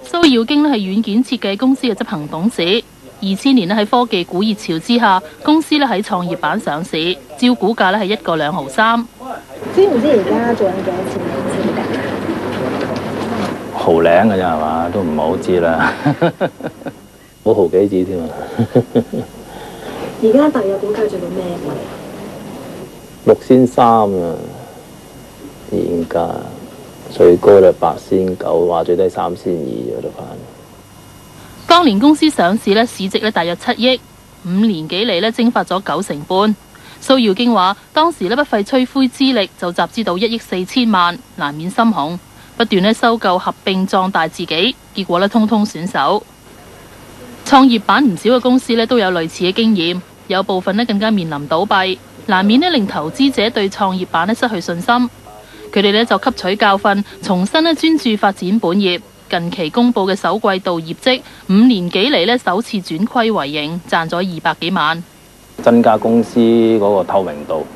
蘇耀經係軟件設計公司嘅執行董事。2000年喺科技股熱潮之下，公司喺創業板上市，招股價係1個2毫3。知唔知而家做緊幾多錢知唔知？毫零嘅啫係嘛，都唔係好知啦，冇毫幾子添啊！而家大約股價做到咩位？6300啊，現價最高就8900，話最低3200嗰度翻。當年公司上市市值大約7億，5年幾嚟蒸發咗9成半。蘇耀經話：當時不費吹灰之力就集資到1億4千萬，難免心紅，不斷收購合併壯大自己，結果通通損手。創業板唔少嘅公司都有類似嘅經驗，有部分更加面臨倒閉，難免令投資者對創業板失去信心。佢哋就吸取教訓，重新專注發展本業。近期公布嘅首季度業績，5年幾嚟首次轉虧為盈，賺咗200幾萬。增加公司嗰個透明度，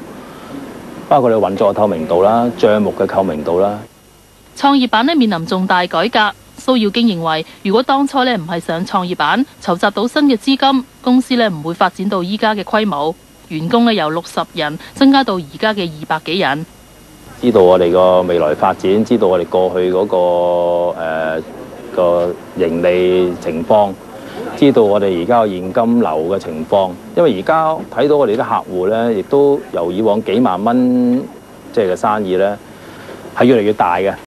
包括你運作嘅透明度啦、帳目嘅透明度啦。創業板面臨重大改革，蘇耀經認為，如果當初唔係上創業板，籌集到新嘅資金，公司唔會發展到依家嘅規模，員工由60人增加到而家嘅200幾人。知道我哋個未來發展，知道我哋過去嗰個盈利情況，知道我哋而家現金流嘅情況。因為而家睇到我哋啲客戶咧，亦都由以往幾萬蚊嘅生意咧，係越嚟越大嘅。